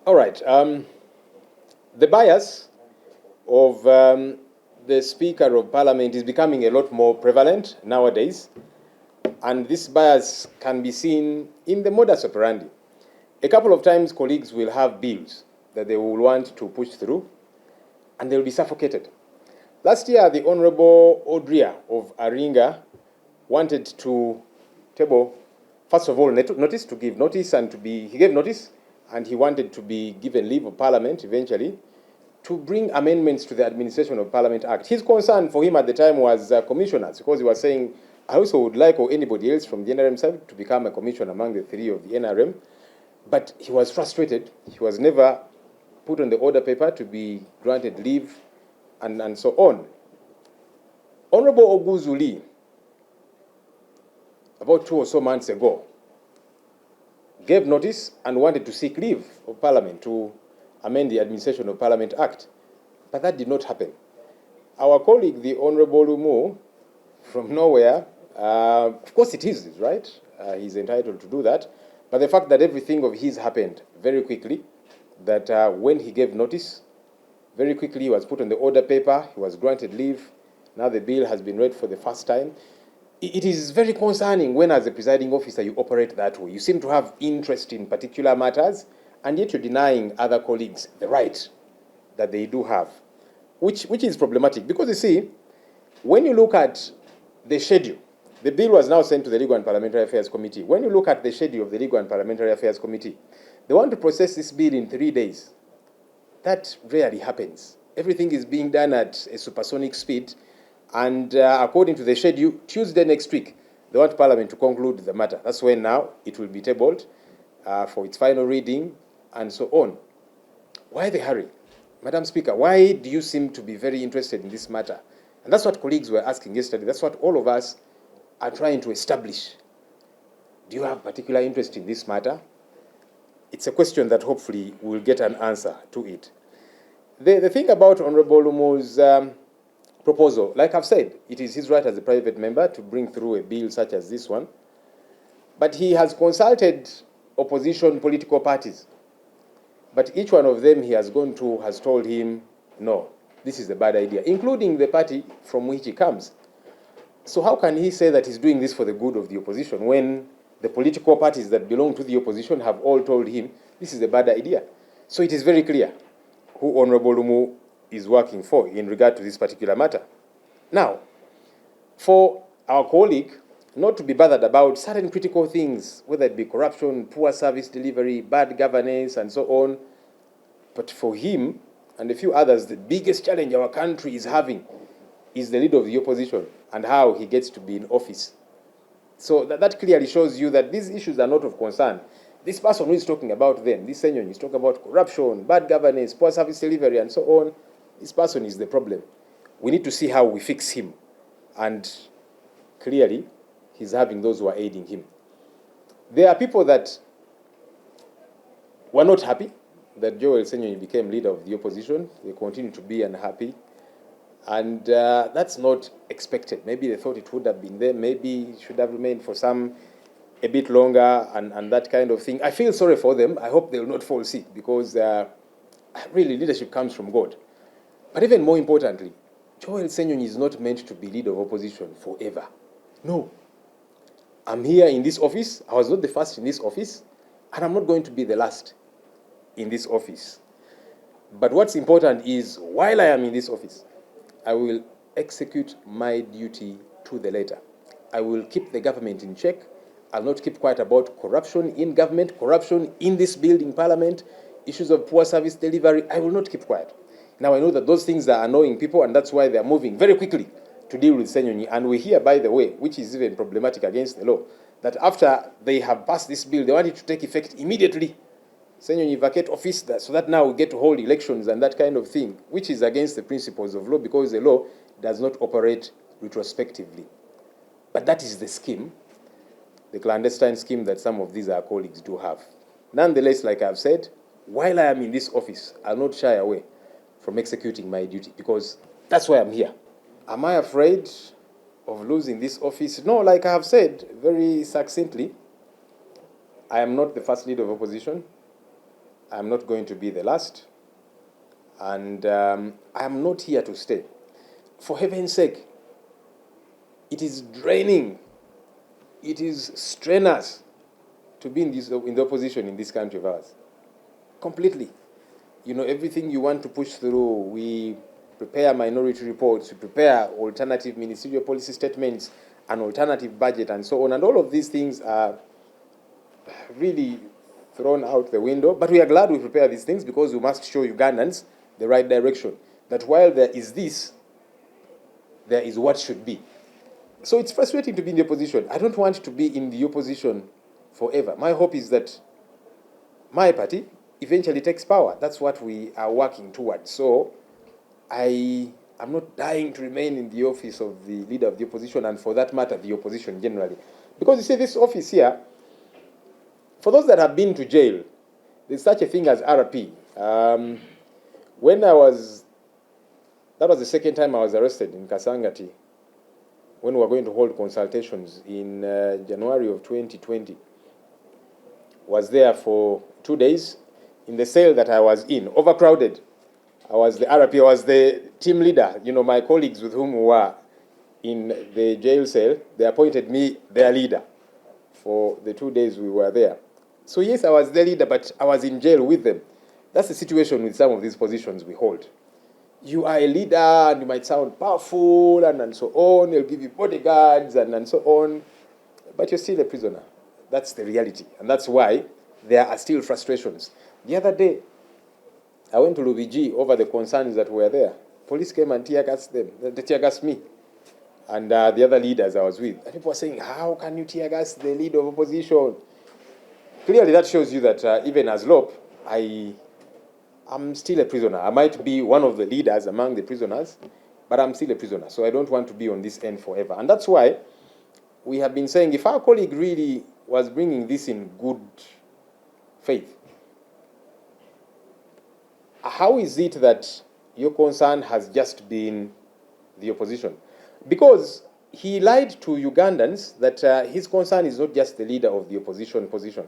All right. The bias of the Speaker of Parliament is becoming a lot more prevalent nowadays, and this bias can be seen in the modus operandi. A couple of times, colleagues will have bills that they will want to push through, and they will be suffocated. Last year, the Honorable Odria of Aringa wanted to table, first of all, notice, to give notice, and he gave notice, and he wanted to be given leave of Parliament eventually to bring amendments to the Administration of Parliament Act. His concern for him at the time was commissioners, because he was saying, I also would like, or anybody else from the NRM side, to become a commissioner among the three of the NRM. But he was frustrated. He was never put on the order paper to be granted leave, and so on. Honorable Oguzuli, about 2 or so months ago, gave notice and wanted to seek leave of Parliament to amend the Administration of Parliament Act. But that did not happen. Our colleague, the Honorable Lumu, from nowhere, of course it is, right? He's entitled to do that. But the fact that everything of his happened very quickly, that when he gave notice, very quickly he was put on the order paper, he was granted leave, now the bill has been read for the first time. It is very concerning when, as a presiding officer, you operate that way. You seem to have interest in particular matters, and yet you're denying other colleagues the right that they do have, which is problematic. Because you see, when you look at the schedule, the bill was now sent to the Legal and Parliamentary Affairs Committee. When you look at the schedule of the Legal and Parliamentary Affairs Committee, they want to process this bill in 3 days. That rarely happens. Everything is being done at a supersonic speed, and according to the schedule, Tuesday next week, they want Parliament to conclude the matter. That's when now it will be tabled for its final reading, and so on. Why the hurry? Madam Speaker, why do you seem to be very interested in this matter? And that's what colleagues were asking yesterday. That's what all of us are trying to establish. Do you have particular interest in this matter? It's a question that hopefully we'll get an answer to it. The thing about Honorable Lumu's proposal, like I've said, it is his right as a private member to bring through a bill such as this one. But he has consulted opposition political parties. But each one of them he has gone to has told him, no, this is a bad idea, including the party from which he comes. So how can he say that he's doing this for the good of the opposition when the political parties that belong to the opposition have all told him this is a bad idea? So it is very clear who Honorable Lumu is working for in regard to this particular matter. Now, for our colleague not to be bothered about certain critical things, whether it be corruption, poor service delivery, bad governance, and so on, but for him and a few others, the biggest challenge our country is having is the leader of the opposition and how he gets to be in office. So that clearly shows you that these issues are not of concern. This person who is talking about them, this Ssenyonyi, is talking about corruption, bad governance, poor service delivery, and so on. This person is the problem. We need to see how we fix him. And clearly, he's having those who are aiding him. There are people that were not happy that Joel Ssenyonyi became leader of the opposition. They continue to be unhappy. And that's not expected. Maybe they thought it would have been there. Maybe it should have remained for a bit longer and that kind of thing. I feel sorry for them. I hope they will not fall sick because really leadership comes from God. But even more importantly, Joel Ssenyonyi is not meant to be leader of opposition forever. No. I'm here in this office. I was not the first in this office, and I'm not going to be the last in this office. But what's important is, while I am in this office, I will execute my duty to the letter. I will keep the government in check. I'll not keep quiet about corruption in government, corruption in this building, Parliament, issues of poor service delivery. I will not keep quiet. Now, I know that those things are annoying people, and that's why they are moving very quickly to deal with Ssenyonyi. And we hear, by the way, which is even problematic against the law, that after they have passed this bill, they want it to take effect immediately. Ssenyonyi vacate office, so that now we get to hold elections and that kind of thing, which is against the principles of law, because the law does not operate retrospectively. But that is the scheme, the clandestine scheme that some of these our colleagues do have. Nonetheless, like I've said, while I am in this office, I'll not shy away from executing my duty, because that's why I'm here. Am I afraid of losing this office? No, like I have said very succinctly, I am not the first leader of opposition. I am not going to be the last. And I am not here to stay. For heaven's sake, it is draining. It is strenuous to be in the opposition in this country of ours. Completely. You know, everything you want to push through, we prepare minority reports, we prepare alternative ministerial policy statements, an alternative budget, and so on. And all of these things are really thrown out the window. But we are glad we prepare these things because we must show Ugandans the right direction. That while there is this, there is what should be. So it's frustrating to be in the opposition. I don't want to be in the opposition forever. My hope is that my party eventually takes power. That's what we are working towards. So I am not dying to remain in the office of the leader of the opposition, and for that matter, the opposition generally. Because you see, this office here, for those that have been to jail, there's such a thing as RP. That was the second time I was arrested in Kasangati, when we were going to hold consultations in January of 2020. Was there for 2 days in the cell that I was in, overcrowded. I was the RP, I was the team leader. You know, my colleagues with whom we were in the jail cell, they appointed me their leader for the 2 days we were there. So yes, I was their leader, but I was in jail with them. That's the situation with some of these positions we hold. You are a leader and you might sound powerful and so on. They'll give you bodyguards and so on. But you're still a prisoner. That's the reality. And that's why there are still frustrations. The other day, I went to loP over the concerns that were there. Police came and tear gassed them. They tear gassed me and the other leaders I was with. And people were saying, how can you tear gas the leader of opposition? Clearly, that shows you that even as loP, I'm still a prisoner. I might be one of the leaders among the prisoners, but I'm still a prisoner. So I don't want to be on this end forever. And that's why we have been saying, if our colleague really was bringing this in good faith, how is it that your concern has just been the opposition? Because he lied to Ugandans that his concern is not just the leader of the opposition position.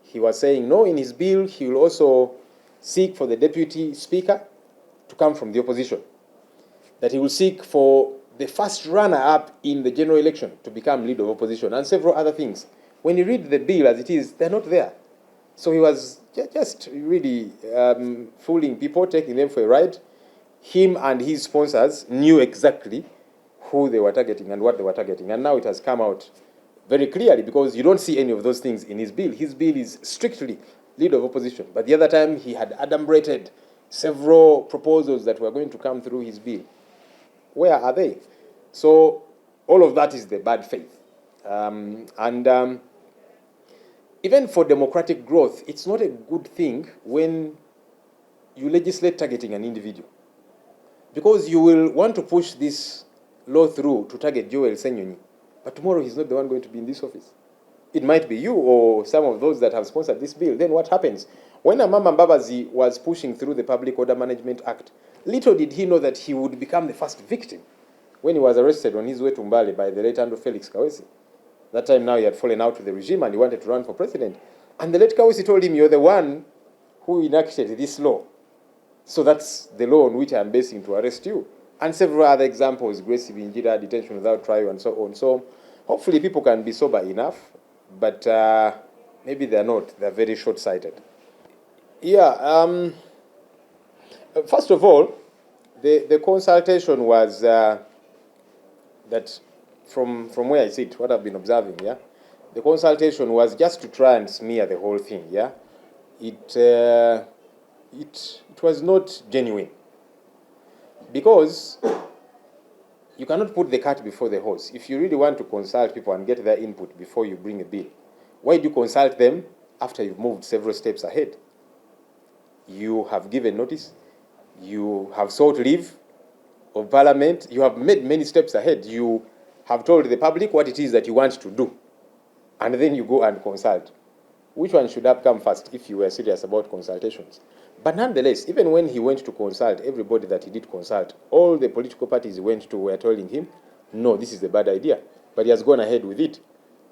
He was saying, no, in his bill, he will also seek for the deputy speaker to come from the opposition. That he will seek for the first runner-up in the general election to become leader of opposition, and several other things. When you read the bill as it is, they're not there. So he was just really fooling people, taking them for a ride. Him and his sponsors knew exactly who they were targeting and what they were targeting. And now it has come out very clearly because you don't see any of those things in his bill. His bill is strictly leader of opposition. But the other time he had adumbrated several proposals that were going to come through his bill. Where are they? So all of that is the bad faith. Even for democratic growth, it's not a good thing when you legislate targeting an individual. Because you will want to push this law through to target Ssenyonyi, but tomorrow he's not the one going to be in this office. It might be you or some of those that have sponsored this bill. Then what happens? When Amama Mbabazi was pushing through the Public Order Management Act, little did he know that he would become the first victim when he was arrested on his way to Mbale by the late Andrew Felix Kawesi. That time now he had fallen out with the regime and he wanted to run for president. And the late Kawesi told him, you're the one who enacted this law. So that's the law on which I'm basing to arrest you. And several other examples, Grace Binjira, detention without trial, and so on. So hopefully people can be sober enough, but maybe they're not. They're very short-sighted. Yeah, first of all, the consultation was that from where I sit, what I've been observing, yeah, the consultation was just to try and smear the whole thing, yeah. It was not genuine because you cannot put the cart before the horse. If you really want to consult people and get their input before you bring a bill, why do you consult them after you've moved several steps ahead? You have given notice, you have sought leave of Parliament, you have made many steps ahead, you have told the public what it is that you want to do, and then you go and consult. Which one should have come first if you were serious about consultations? But nonetheless, even when he went to consult, everybody that he did consult, all the political parties he went to were telling him, no, this is a bad idea. But he has gone ahead with it.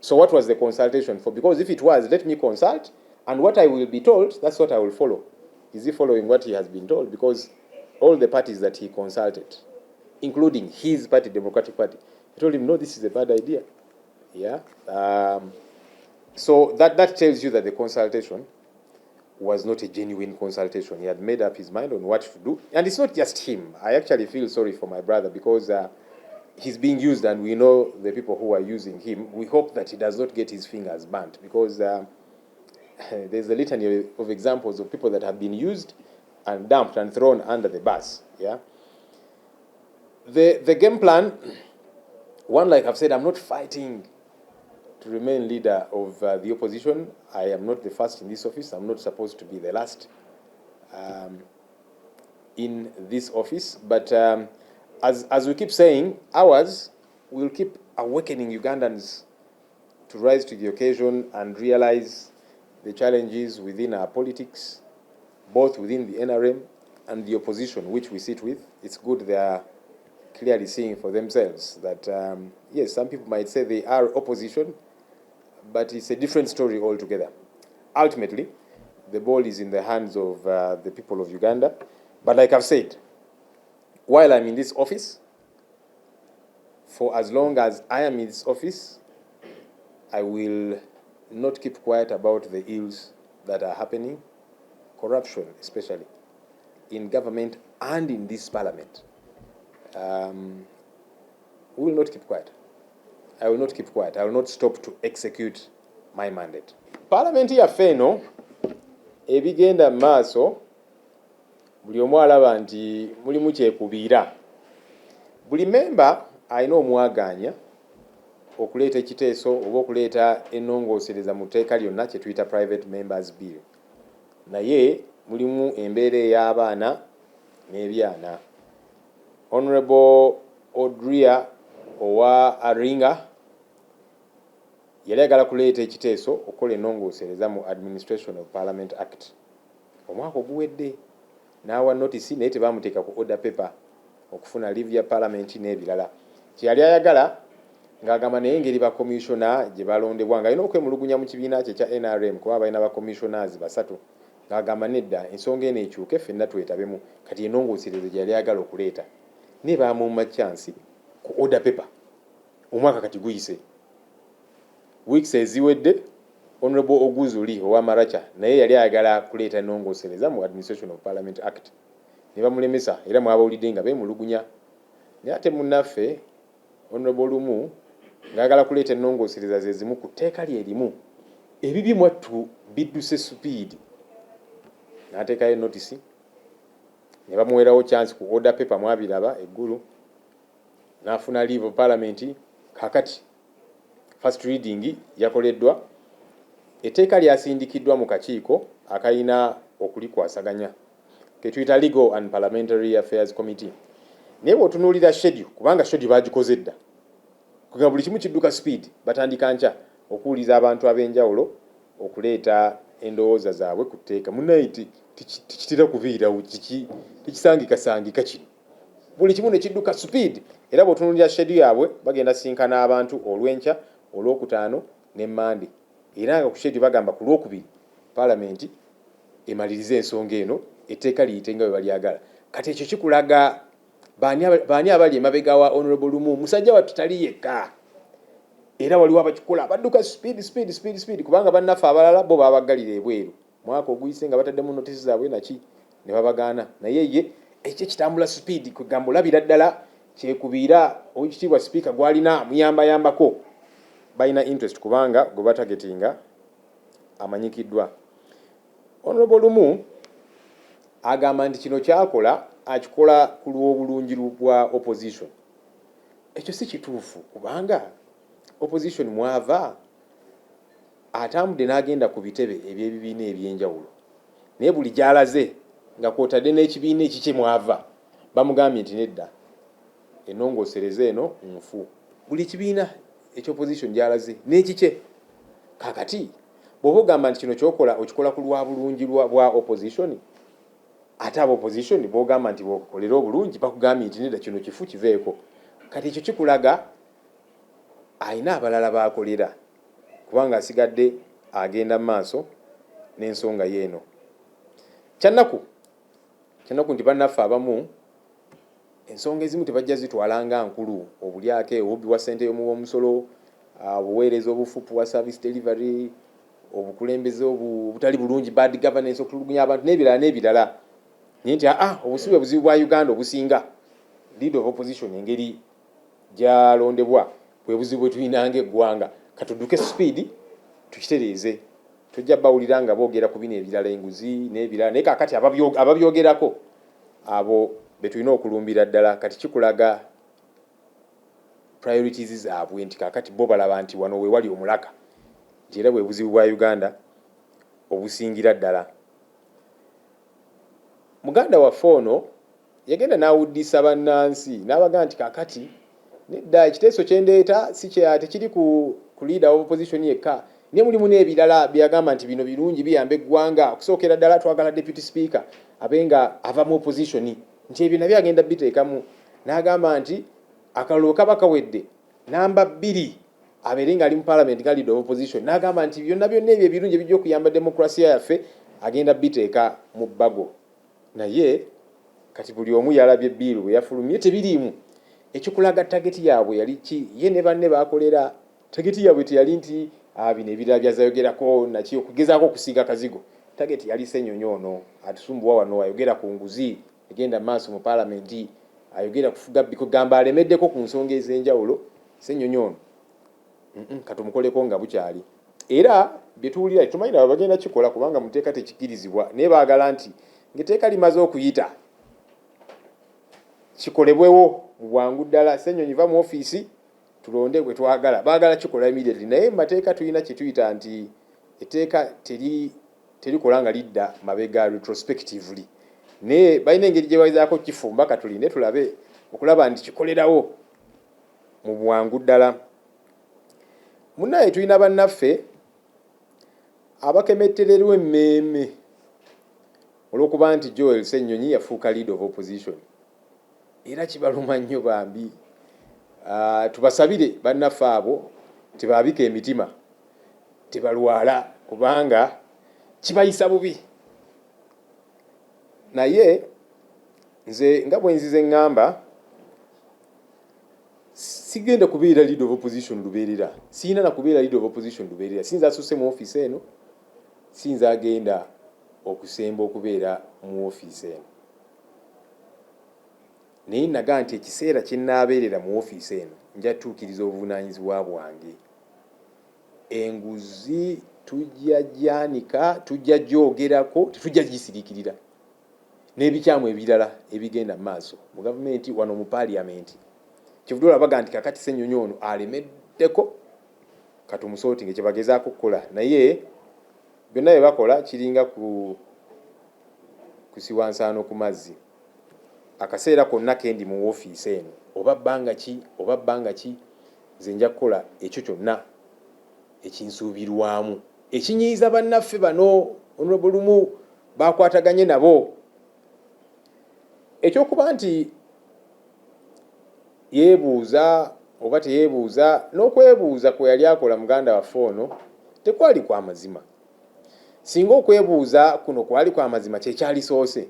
So what was the consultation for? Because if it was, let me consult, and what I will be told, that's what I will follow. Is he following what he has been told? Because all the parties that he consulted, including his party, Democratic Party, he told him, no, this is a bad idea. Yeah. So that tells you that the consultation was not a genuine consultation. He had made up his mind on what to do. And it's not just him. I actually feel sorry for my brother because he's being used, and we know the people who are using him. We hope that he does not get his fingers burnt, because there's a litany of examples of people that have been used and dumped and thrown under the bus. Yeah. The game plan, one, like I've said, I'm not fighting to remain leader of the opposition. I am not the first in this office. I'm not supposed to be the last in this office. But as we keep saying, ours will keep awakening Ugandans to rise to the occasion and realize the challenges within our politics, both within the NRM and the opposition, which we sit with. It's good they are clearly seeing for themselves that, yes, some people might say they are opposition, but it's a different story altogether. Ultimately, the ball is in the hands of the people of Uganda. But like I've said, while I'm in this office, for as long as I am in this office, I will not keep quiet about the ills that are happening, corruption especially, in government and in this parliament. We will not keep quiet. I will not keep quiet. I will not stop to execute my mandate. Parliament yaffe eno ebigenda maaso, buli omu alaba nti mulimu kyekubiira. Buli memba alina omwaganya okuleeta ekiteeso oba okuleeta ennongoosereza mu tteeka lyonna kye tuyita private members bill. Naye mulimu embeera ey'abaana n'ebyana. Honorable Odria owa Aringa yali ayagala kuleeta ekiteeso okukola ennongoosereza mu Administration of Parliament Act. Omwaka oguwedde n'awa notice naye tebaamuteeka ku order paper okufuna leave ya parliament n'ebirala. Kye yali ayagala ng'agamba naye engeri ba commissioner gye balondebwa nga alina okwemulugunya mu kibiina kye kya NRM kuba balina ba commissioners basatu, ng'agamba nedda ensonga eno ekyuke ffenna twetabemu. Kati ennongoosereza gye yali ayagala okuleeta ne baamumma chance ku order paper. Omwaka kati guyise, weeks eziwedde. Honorable Oguzuli owa Maracha naye yali ayagala kuleeta ennongoosereza mu Administration of Parliament Act, ne bamulemesa era mwabawulidde nga beemulugunya. Naye ate munnaffe Honorable Lumu ng'agala kuleeta ennongoosereza ze zimu ku tteeka lye limu ebibi mwattu bidduse speed, n'ateekayo notice ne bamuweerawo chance ku order paper, mwabiraba eggulu, n'afuna leave of parliament. Kakati first reading yakoleddwa, etteeka lyasindikiddwa mu kakiiko akayina okulikwasaganya ke tuyita Legal and Parliamentary Affairs Committee. Naye bw'otunuulira schedule, kubanga schedule baagikoze dda, kuga buli kimu kidduka speed, batandika nkya okuwuliza abantu ab'enjawulo okuleeta endowooza zaabwe ku tteeka. Munnaye tikitera kuviirawo, tikisangikasangika kino, buli kimu ne kidduka speed. Era bw'otunuulira schedule yaabwe bagenda sinkana abantu olw'enkya, olw'okutaano ne Mande. Era nga ku schedule bagamba ku Lwokubiri Parliament emalirize ensonga eno, etteeka liyite nga bwe balyagala. Kati ekyo kikulaga baani abali emabega wa Honorable Lumu. Musajja wattu tali yekka, era waliwo abakikola badduka speed, kubanga bannaffe abalala bo babagalira ebweru. Mwaka oguyise nga bataddemu notice zaabwe naki ne babagaana. Naye ye ekyo kitambula speed, kugamba olabira ddala kyekubiira Oweekitiibwa Speaker gwalina muyambayambako. Balina interest kubanga gwe batagetinga amanyikiddwa. Honorable Lumu agamba nti kino kyakola akikola ku lw'obulungi bwa opposition. Ekyo si kituufu, kubanga opposition mwava atambudde n'agenda ku bitebe eby'ebibiina eby'enjawulo, naye buli gy'alaze nga kwotadde n'ekibiina ekikye mwava bamugambye nti nedda ennongoosereza eno nfu. Buli kibiina eky'opposition gy'alaze n'ekikye. Kakati bw'oba ogamba nti kino kyokola okikola ku lwa bulungi bwa opposition, ate aba opposition bw'ogamba nti bw'okolera obulungi bakugambye nti nedda kino kifu kiveeko. Kati ekyo kikulaga ayina abalala b'akolera kubanga asigadde agenda maaso n'ensonga yeeno. Kyannaku nti bannaffe abamu ensonga ezimu tebajja zitwalanga nkulu, obulyake obubbi bwa ssente y'omusolo, obuweereza obufupu bwa service delivery, obukulembeze obutali bulungi, bad governance, okutulugunya abantu n'ebirala. Naye nti obusibe buzibu bwa Uganda obusinga, leader of opposition engeri gyalondebwa bwe buzibu bwe tulinanga eggwanga. Katudduke speed tukitereeze. Tujja bawulira nga boogera ku bino ebirala, enguzi n'ebirala, naye kaakati ababyogerako abo be tulina okulumbira ddala. Kati kikulaga priorities zaabwe nti kaakati bo balaba nti wano we wali omulaka, nti era bwe buzibu bwa Uganda obusingira ddala. Muganda waffe ono yagenda n'awuddisa bannansi n'abaga nti kaakati nedda ekiteeso kyendeeta tekiri ku leader of opposition yekka, ne mulimu n'ebirala byagamba nti bino birungi biyamba eggwanga. Okusookera ddala twagala deputy speaker abenga ava mu opposition, nti ebyo nabyo agenda biteekamu. N'agamba nti akalulu kaba kawedde namba 2 abeere nga ali mu parliament nga leader of opposition. N'agamba nti byonna ebyo ebirungi ebijja okuyamba demokrasiya yaffe agenda biteeka mu bbago. Naye kati buli omu yalabye ebbiiru bwe yafulumye tebiriimu. Ekikulaga tageti yaabwe yali ki? Ye ne banne bakolera tageti yaabwe teyali nti bino ebirala byazayogerako naki okugezaako okusiiga kazigo. Tageti yali Ssenyonyi ono atusumbuwa wano, ayogera ku nguzi egenda maaso mu parliament, ayogera kufuga bikugamba alemeddeko ku nsonga ez'enjawulo. Ssenyonyi ono katumukoleko nga bukyali. Era bye tuwulira tumanyi nabo bagenda kikola kubanga muteeka tekikirizibwa, naye baagala nti ng'etteeka limaze okuyita kikolebwewo mu bwangu ddala. Ssenyonyi va mu ofiisi tulonde bwe twagala. Baagala kikola immediately, naye mu mateeka tulina kye tuyita nti etteeka terikola nga lidda mabega retrospectively. Naye balina engeri gye bagezaako kifumba, katuline tulabe okulaba nti kikolerawo mu bwangu ddala. Munnaye tulina bannaffe abakemettererwa emmeeme olw'okuba nti Joel Ssenyonyi yafuuka leader of opposition. Era kibaluma nnyo bambi. Tubasabire bannaffe abo tebaabika emitima, tebalwala kubanga kibayisa bubi. Naye nze nga bwe nzize ngamba sigenda kubeera leader of opposition lubeerera. Siyina na kubeera leader of opposition lubeerera. Sinza asusse mu ofiisi eno, sinza agenda okusemba okubeera mu ofiisi eno. Naye naga nti ekiseera kye nnaabeerera mu ofiisi eno nja tuukiriza obuvunaanyizibwa bwange. Enguzi tujja gyanika, tujja gyogerako, tetujja gisiriikirira. N'ebikyamu ebirala ebigenda mu maaso mu gavumenti wano mu Parliament. Kivudde olabaga nti kakati Ssenyonyi ono alemeddeko katumusooti kye bagezaako okukola. Naye byonna bye bakola kiringa kusiwansaano ku mazzi. Akaseera konna kendi mu ofiisi eno oba bbanga ki nze nja kukola ekyo kyonna ekinsuubirwamu ekinyiiza bannaffe bano onobulimu bakwataganye nabo. Ekyokuba nti yeebuuza oba teyeebuuza, n'okwebuuza kwe yali akola muganda waffe ono tekwali kwa mazima. Singa okwebuuza kuno kwali kwa mazima kyekyalisoose,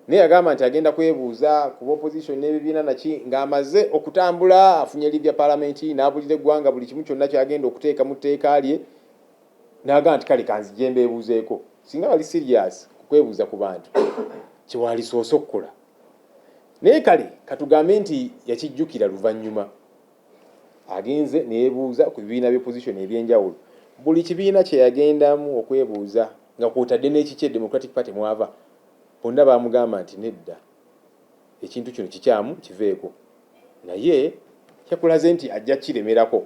naye yagamba nti agenda kwebuuza ku opposition n'ebibiina naki ng'amaze okutambula, afunye libya parliament, n'abulira eggwanga buli kimu kyonna kyagenda okuteeka mu tteeka lye, n'agamba nti kale kanzije mbeebuuzeeko. Singa bali serious ku kwebuuza ku bantu kyewalisoose okukola. Naye kale katugambe nti yakijjukira luvannyuma, agenze neyeebuuza ku bibiina by'opposition ebyenjawulo. Buli kibiina kye yagendamu okwebuuza nga kwotadde n'ekiki Democratic Party mwava, bonna baamugamba nti nedda, ekintu kino kikyamu kiveeko. Naye kyakulaze nti ajja kiremerako.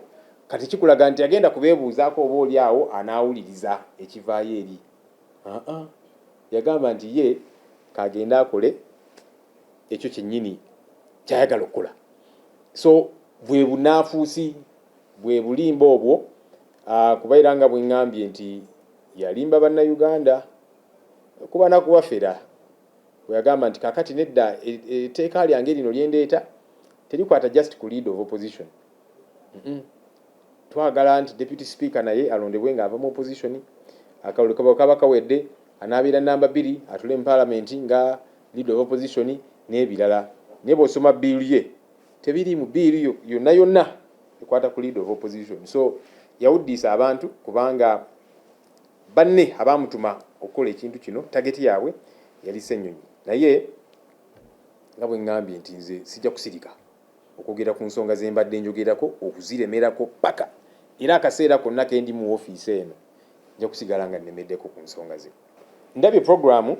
Kati kikulaga nti agenda kubeebuuzaako oba oli awo anaawuliriza ekivaayo eri. Yagamba nti ye kagenda akole ekyo kyennyini kyayagala okukola. So bwe bunaafuusi, bwe bulimba obwo, kubaira nga bwe ngambye nti yalimba bannayuganda kuba nakubafera. Bwe yagamba nti kakati nedda etteeka lyange lino lyendeeta terikwata just ku leader of opposition. twagala nti deputy speaker naye alondebwe ng'ava mu opposition, akalulu kaba kawedde anaabira namba 2 atule mu parliament nga leader of opposition n'ebirala. Naye bw'osoma biiru ye tebiri mu biiru yonna ekwata ku leader of opposition. So yawuddisa abantu kubanga banne abamutuma okukola ekintu kino tageti yaabwe yali Ssenyonyi. Naye nga bwe ngambye nti nze sijja kusirika okwogera ku nsonga ze mbadde njogerako okuziremerako paka era akaseera konna ke ndi mu ofiisi eno nja kusigala nga nnemeddeko ku nsonga ze. Ndabye programu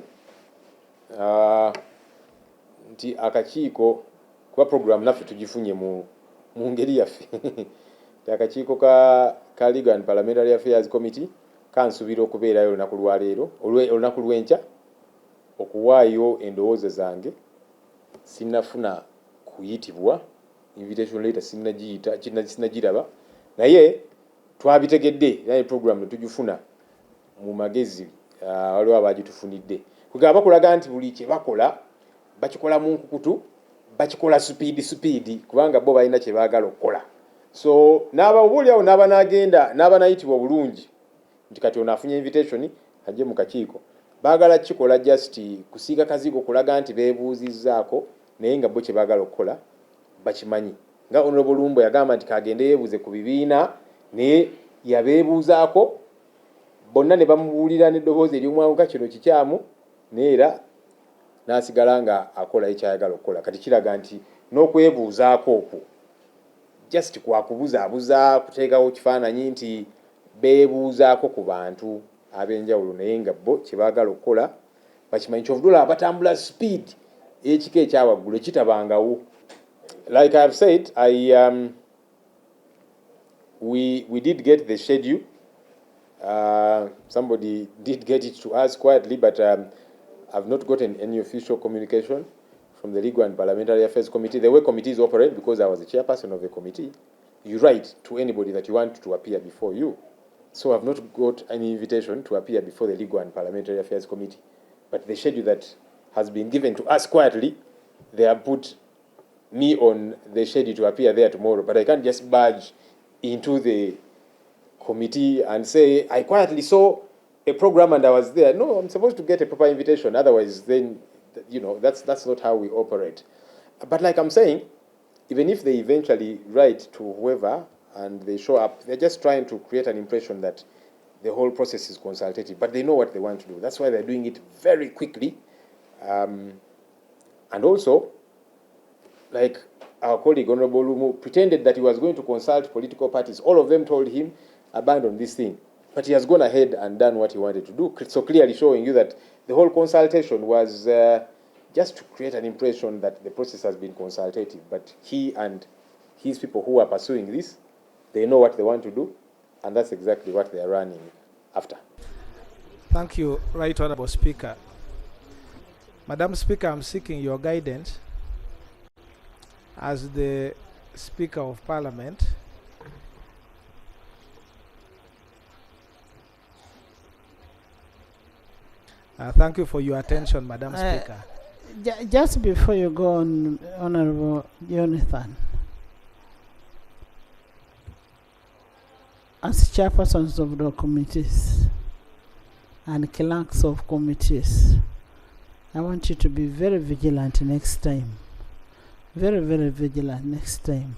nti akakiiko kuba programu naffe tugifunye mu ngeri yaffe akakiiko ka Legal and Parliamentary Affairs Committee kansuubira okubeerayo olunaku lwa leero olunaku lw'enkya okuwaayo endowooza zange. Sinnafuna kuyitibwa invitation letter, sinnagiraba, naye twabitegedde naye programu tugifuna mu magezi waliwo abagitufunidde kugamba bakulaga nti buli kye bakola bakikola mu nkukutu, bakikola speed kubanga bo balina kye baagala okukola. So obuulyawo n'aba n'agenda n'aba n'ayitibwa obulungi nti kati ono afunye invitation ajje mu kakiiko, baagala kikola just kusiiga kazigo kulaga nti beebuuzizzaako naye nga bo kye baagala okukola bakimanyi. Nga Honorable Lumbo yagamba nti kagende yeebuuze ku bibiina naye yabeebuuzaako bonna ne bamubuulira n'eddoboozi ery'omwanguka kino kikyamu naye era n'asigala nga akola ekyayagala okukola. Kati kiraga nti n'okwebuuzaako okwo just kwakubuzaabuza kuteekawo kifaananyi nti beebuuzaako ku bantu ab'enjawulo naye nga bo kye baagala okukola bakimanyi. Kyovudula abatambula speed ekika ekyawaggulu ekitabangawo. Like I have said, we did get the schedule. Somebody did get it to us quietly, but I've not gotten any official communication from the Legal and Parliamentary Affairs Committee. The way committees operate, because I was the chairperson of the committee, you write to anybody that you want to appear before you. So I've not got any invitation to appear before the Legal and Parliamentary Affairs Committee. But the schedule that has been given to us quietly, they have put me on the schedule to appear there tomorrow. But I can't just barge into the committee and say, I quietly saw a program and I was there. No, I'm supposed to get a proper invitation. Otherwise, then, that's not how we operate. But like I'm saying, even if they eventually write to whoever and they show up, they're just trying to create an impression that the whole process is consultative. But they know what they want to do. That's why they're doing it very quickly. And also, like our colleague Honorable Lumu pretended that he was going to consult political parties. All of them told him, abandon this thing. But he has gone ahead and done what he wanted to do. So clearly showing you that the whole consultation was just to create an impression that the process has been consultative. But he and his people who are pursuing this, they know what they want to do, and that's exactly what they are running after. Thank you, Right Honourable Speaker. Madam Speaker, I'm seeking your guidance as the Speaker of Parliament. Thank you for your attention, Madam Speaker. Just before you go on, Honourable Jonathan, as chairpersons of the committees and clerks of committees, I want you to be very vigilant next time. Very, very vigilant next time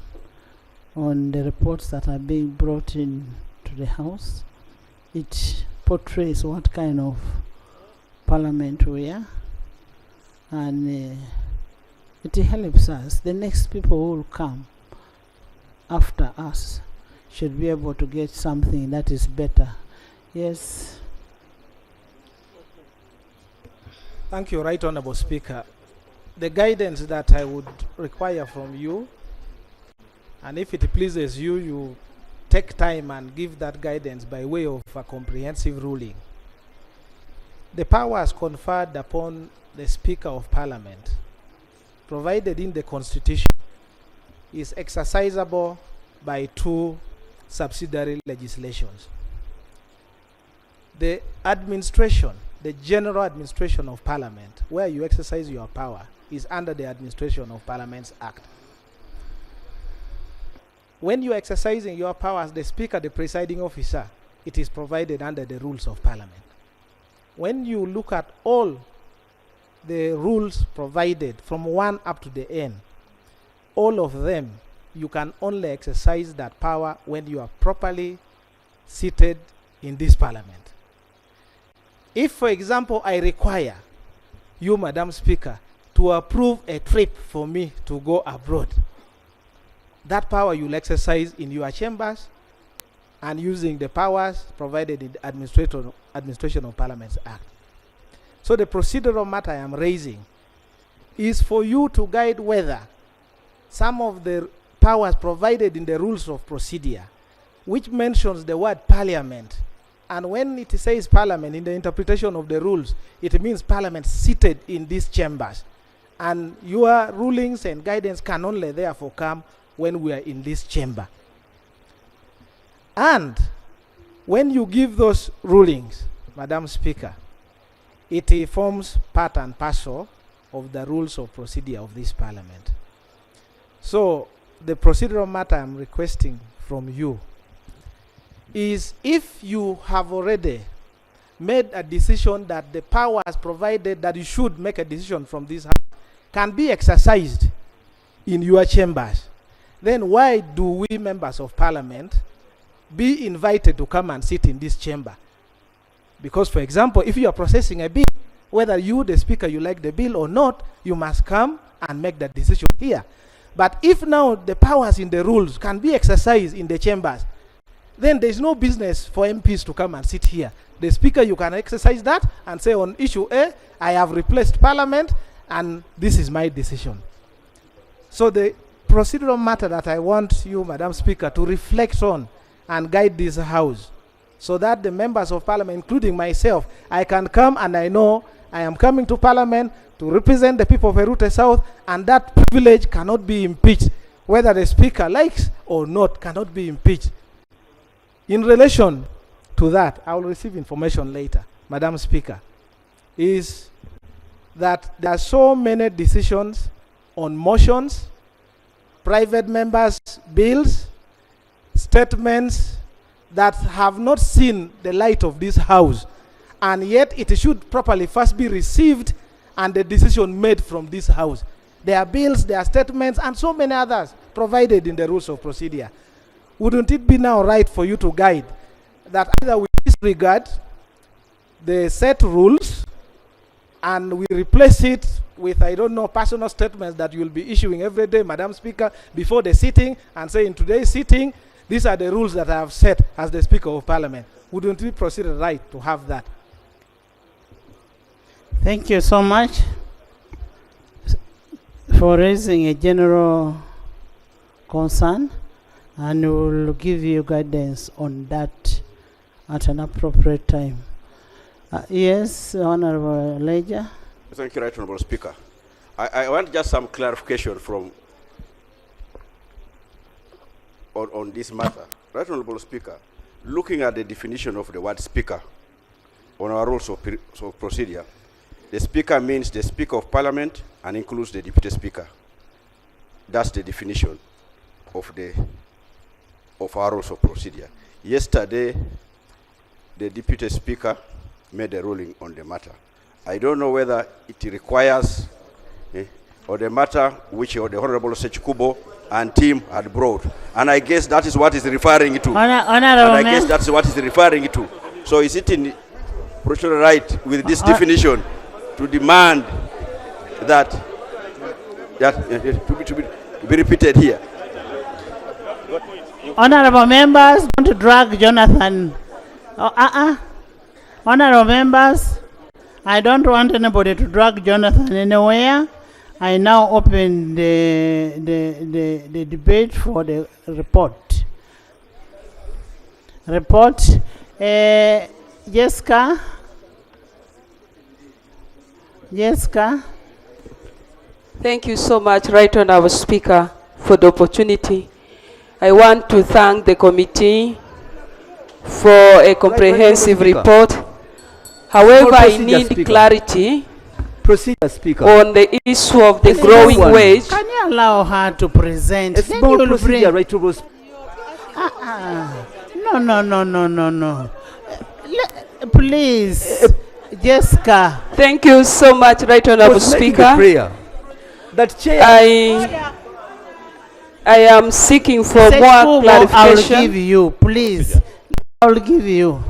on the reports that are being brought in to the House. It portrays what kind of parliament we are, and it helps us. The next people who will come after us should be able to get something that is better. Yes. Thank you, Right Honourable Speaker. The guidance that I would require from you, and if it pleases you, you take time and give that guidance by way of a comprehensive ruling. The powers conferred upon the Speaker of Parliament, provided in the Constitution, is exercisable by two subsidiary legislations. The administration, the general administration of Parliament, where you exercise your power, is under the Administration of Parliaments Act. when you are exercising your power as the Speaker, the presiding officer, it is provided under the rules of Parliament. When you look at all the rules provided from 1 up to the end, all of them, you can only exercise that power when you are properly seated in this Parliament. If, for example, I require you, Madam Speaker, to approve a trip for me to go abroad, that power you'll exercise in your chambers and using the powers provided in the Administration of Parliaments Act. So the procedural matter I am raising is for you to guide whether some of the powers provided in the rules of procedure, which mentions the word Parliament, and when it says Parliament in the interpretation of the rules, it means Parliament seated in these chambers. And your rulings and guidance can only therefore come when we are in this chamber. And when you give those rulings, Madam Speaker, it forms part and parcel of the rules of procedure of this Parliament. So the procedural matter I'm requesting from you is, if you have already made a decision that the powers provided that you should make a decision from this house can be exercised in your chambers, then why do we members of Parliament be invited to come and sit in this chamber? Because, for example, if you are processing a bill, whether you, the Speaker, you like the bill or not, you must come and make that decision here. But if now the powers in the rules can be exercised in the chambers, then there is no business for MPs to come and sit here. The Speaker, you can exercise that and say, on issue A, I have replaced Parliament and this is my decision. So the procedural matter that I want you, Madam Speaker, to reflect on and guide this House, so that the members of Parliament, including myself, I can come and I know I am coming to Parliament to represent the people of Erute South, and that privilege cannot be impeached. Whether the Speaker likes or not, cannot be impeached. In relation to that, I will receive information later, Madam Speaker, is that there are so many decisions on motions, private members' bills, statements that have not seen the light of this House, and yet it should properly first be received and the decision made from this House. There are bills, there are statements, and so many others provided in the rules of procedure. Wouldn't it be now right for you to guide that either we disregard the set rules and we replace it with, I don't know, personal statements that you will be issuing every day, Madam Speaker, before the sitting, and say in today's sitting, these are the rules that I have set as the Speaker of Parliament? Wouldn't we proceed right to have that? Thank you so much for raising a general concern, and we will give you guidance on that at an appropriate time. Yes, Honorable Ledger. Thank you, Right Honorable Speaker. I want just some clarification from on this matter. Right Honorable Speaker, looking at the definition of the word Speaker on our rules of procedure, the Speaker means the Speaker of Parliament and includes the Deputy Speaker. That's the definition of our rules of procedure. Yesterday, the Deputy Speaker made a ruling on the matter. I don't know whether it requires or the matter which the Honorable Sechikubo and team had brought. And I guess that is what is referring to. That's what is referring to. So is it in procedural right with this definition to demand that to be repeated here? Honorable members, want to drag Jonathan. Honorable members, I don't want anybody to drag Jonathan anywhere. I now open the debate for the report. Jessica. Thank you so much, Right Honourable Speaker, for the opportunity. I want to thank the committee for a comprehensive report. However, I need clarity on the issue of the growing wage. Can you allow her to present? A small procedure, Right Honourable Speaker. No. Please, Jessica. Thank you so much, Right Honourable Was making Speaker. a prayer. That chair. I am seeking for more I'll clarification. give you, please. I'll give you.